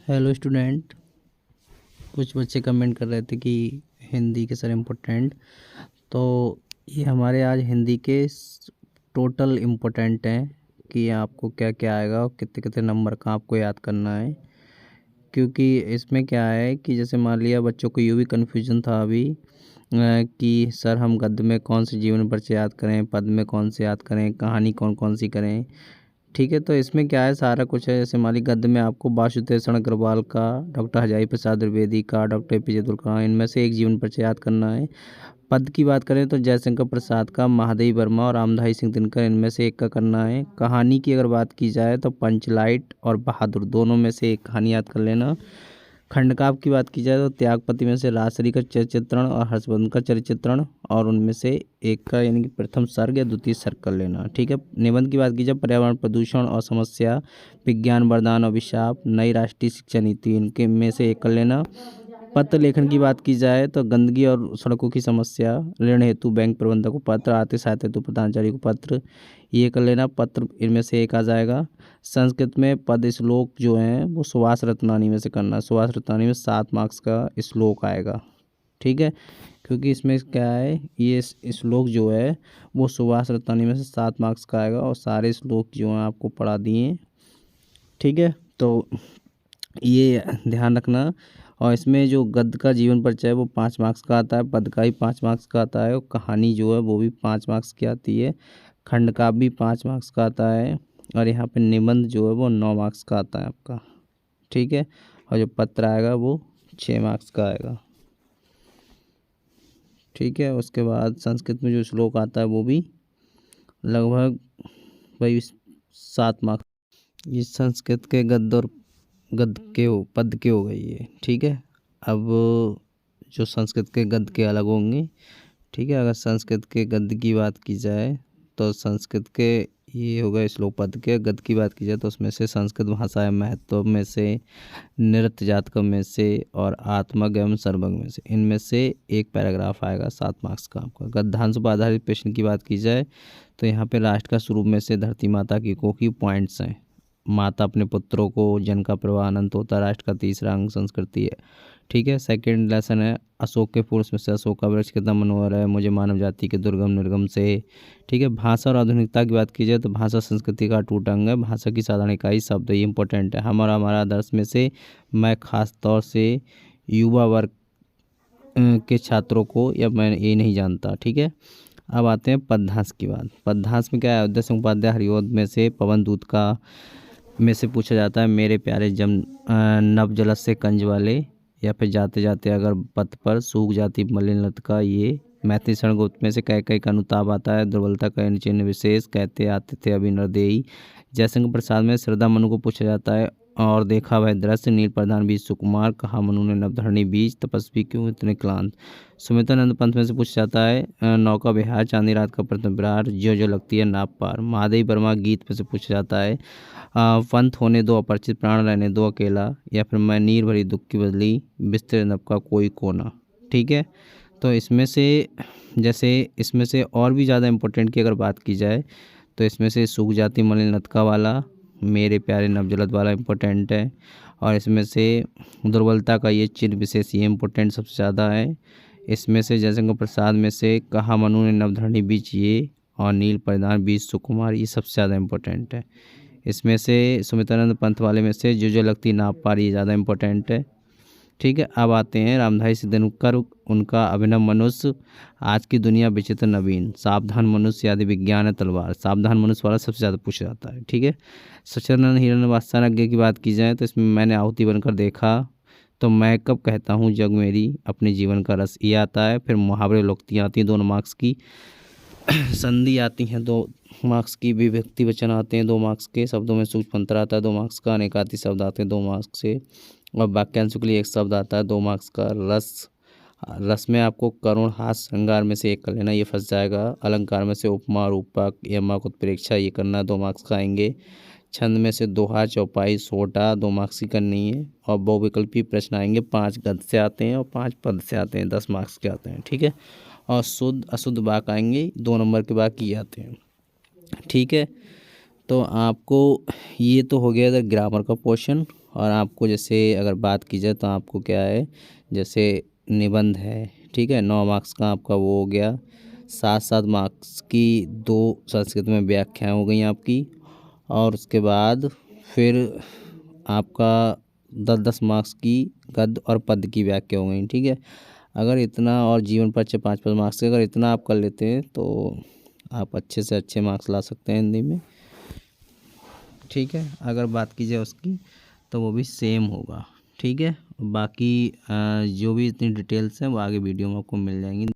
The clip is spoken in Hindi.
Hello student. कुछ बच्चे कमेंट कर रहे थे कि हिंदी के सर इम्पोर्टेंट, तो ये हमारे आज हिंदी के टोटल इम्पोर्टेंट हैं कि आपको क्या क्या आएगा और कितने कितने नंबर का आपको याद करना है। क्योंकि इसमें क्या है कि जैसे मान लिया बच्चों को यूँ भी कन्फ्यूजन था अभी कि सर हम गद्य में कौन से जीवन परिचय याद करें, पद में कौन से याद करें, कहानी कौन कौन सी करें। ठीक है, तो इसमें क्या है, सारा कुछ है। जैसे माली गद्य में आपको वासुदेव शरण अग्रवाल का, डॉक्टर हजारी प्रसाद द्विवेदी का, डॉक्टर एपीजे अब्दुल कलाम, इनमें से एक जीवन परिचय याद करना है। पद की बात करें तो जयशंकर प्रसाद का, महादेवी वर्मा और रामधारी सिंह दिनकर, इनमें से एक का करना है। कहानी की अगर बात की जाए तो पंचलाइट और बहादुर दोनों में से एक कहानी याद कर लेना। खंडकाव्य की बात की जाए तो त्यागपति में से राजश्री का चरित्र चित्रण और हर्षवर्धन का चरित्र चित्रण, और उनमें से एक का यानी कि प्रथम सर्ग या द्वितीय सर्ग कर लेना। ठीक है। निबंध की बात की जाए पर्यावरण प्रदूषण और समस्या, विज्ञान वरदान और अभिशाप, नई राष्ट्रीय शिक्षा नीति, इनके में से एक कर लेना। पत्र लेखन की बात की जाए तो गंदगी और सड़कों की समस्या, ऋण हेतु बैंक प्रबंधक को पत्र, आर्थिक सहायता हेतु प्रधानाचार्य को पत्र, ये कर लेना। पत्र इनमें से एक आ जाएगा। संस्कृत में पद श्लोक जो हैं वो सुभाष रत्नानी में से करना। सुभाष रत्नानी में 7 मार्क्स का श्लोक आएगा। ठीक है, क्योंकि इसमें क्या है, ये श्लोक जो है वो सुभाष रत्नानी में से 7 मार्क्स का आएगा और सारे श्लोक जो हैं आपको पढ़ा दिए। ठीक है, तो ये ध्यान रखना। और इसमें जो गद्य का जीवन परिचय है वो 5 मार्क्स का आता है, पद का भी 5 मार्क्स का आता है, और कहानी जो है वो भी 5 मार्क्स की आती है, खंड का भी 5 मार्क्स का आता है, और यहाँ पे निबंध जो है वो 9 मार्क्स का आता है आपका। ठीक है, और जो पत्र आएगा वो 6 मार्क्स का आएगा। ठीक है, उसके बाद संस्कृत में जो श्लोक आता है वो भी लगभग वही 7 मार्क्स। ये संस्कृत के गद्य और पद के हो गई है। ठीक है, अब जो संस्कृत के गद्य के अलग होंगे। ठीक है, अगर संस्कृत के गद्य की बात की जाए तो संस्कृत के ये हो गए श्लोक। पद के गद्य की बात की जाए तो उसमें से संस्कृत भाषा है महत्व में से, नृत्य जातक में से, और आत्मग एवं सर्वज्ञ में से, इनमें से एक पैराग्राफ आएगा 7 मार्क्स का आपका। गद्यांश पर आधारित प्रश्न की बात की जाए तो यहाँ पे राष्ट्र का स्वरूप में से धरती माता की कोखी पॉइंट्स हैं। माता अपने पुत्रों को, जन का प्रवाह अनंत होता, राष्ट्र का तीसरा अंग संस्कृति है। ठीक है, सेकंड लेसन है अशोक के फूल में से अशोक का वृक्ष कितना मनोहर है, मुझे मानव जाति के दुर्गम निर्गम से। ठीक है, भाषा और आधुनिकता की बात की जाए तो भाषा संस्कृति का अटूट अंग है। भाषा की साधारण इकाई शब्द, ये इंपॉर्टेंट है। हमारा आदर्श में से मैं खास तौर से युवा वर्ग के छात्रों को, या मैं ये नहीं जानता। ठीक है, अब आते हैं पदहास की बात। पदहास में क्या है, उदय सिंह उपाध्याय हरिओद में से पवन दूत का में से पूछा जाता है मेरे प्यारे नव जलस से कंज वाले, या फिर जाते जाते अगर पथ पर सूख जाती मलिन लता, ये मैथिली शरण गुप्त में से कई का अनुताप आता है। दुर्बलता का चिन्ह विशेष, कहते आते थे अभी नरदेई। जयशंकर प्रसाद में श्रद्धा मनु को पूछा जाता है और देखा वह दृश्य, नील प्रधान बीज सुकुमार, कहा मनु ने नवधरणी बीज, तपस्वी क्यों इतने क्लांत। सुमित्रानंद पंथ में से पूछा जाता है नौका विहार, चांदी रात का प्रथम विरार, जो लगती है नाप पार। महादेवी वर्मा गीत में से पूछा जाता है पंथ होने दो अपरिचित, प्राण रहने दो अकेला, या फिर मैं नीर भरी दुख की बदली, बिस्तर नब का कोई कोना। ठीक है, तो इसमें से और भी ज़्यादा इम्पोर्टेंट की अगर बात की जाए तो इसमें से सूख जाती मलिन लतका वाला, मेरे प्यारे नवजलद वाला इम्पोर्टेंट है, और इसमें से दुर्बलता का ये चिन्ह विशेष, ये इम्पोर्टेंट सबसे ज़्यादा है। इसमें से जयशंकर प्रसाद में से कहा मनु ने नवधरणी बीज, ये, और नील परिधान बीज सुकुमार, ये सबसे ज़्यादा इम्पोर्टेंट है। इसमें से सुमित्रानंद पंथ वाले में से जो लगती नाप पार, ये ज़्यादा इम्पोर्टेंट है। ठीक है, अब आते हैं रामधारी सिंह दिनकर, उनका अभिनव मनुष्य, आज की दुनिया विचित्र नवीन, सावधान मनुष्य, आदि विज्ञान है तलवार। सावधान मनुष्य वाला सबसे ज़्यादा पूछा जाता है। ठीक है, सच्चिदानंद हिरण वात्सायन की बात की जाए तो इसमें मैंने आहुति बनकर देखा, तो मैं कब कहता हूँ जग मेरी, अपने जीवन का रस, ये आता है। फिर मुहावरे लोकतियाँ आती हैं 2 मार्क्स की, संधि आती हैं 2 मार्क्स की, विभक्ति वचन आते हैं 2 मार्क्स के, शब्दों में सूक्ष्म अंतर आता है 2 मार्क्स का, अनेकार्थी शब्द आते हैं 2 मार्क्स से, और वाक्यांशों के लिए एक शब्द आता है 2 मार्क्स का। रस में आपको करुण, हास, श्रृंगार में से एक कर लेना, ये फंस जाएगा। अलंकार में से उपमा, रूपक, यमक, उत्प्रेक्षा, ये करना 2 मार्क्स का आएंगे। छंद में से दोहा, चौपाई, सोटा 2 मार्क्स की करनी है, और बहुविकल्पी प्रश्न आएंगे, 5 गद्य से आते हैं और 5 पद से आते हैं, 10 मार्क्स के आते हैं। ठीक है, और शुद्ध अशुद्ध वाक्य आएंगे 2 नंबर के वाक्य ये आते हैं। ठीक है, तो आपको ये तो हो गया इधर ग्रामर का पोर्शन। और आपको जैसे अगर बात की जाए तो आपको क्या है, जैसे निबंध है, ठीक है, 9 मार्क्स का आपका वो हो गया। 7-7 मार्क्स की 2 संस्कृत में व्याख्याएं हो गई आपकी। और उसके बाद फिर आपका 10-10 मार्क्स की गद्य और पद्य की व्याख्या हो गई, ठीक है। अगर इतना, और जीवन परिचय 5-5 मार्क्स के, अगर इतना आप कर लेते हैं तो आप अच्छे से अच्छे मार्क्स ला सकते हैं हिंदी में, ठीक है। अगर बात की जाए उसकी तो वो भी सेम होगा, ठीक है। बाकी जो भी इतनी डिटेल्स हैं वो आगे वीडियो में आपको मिल जाएंगी।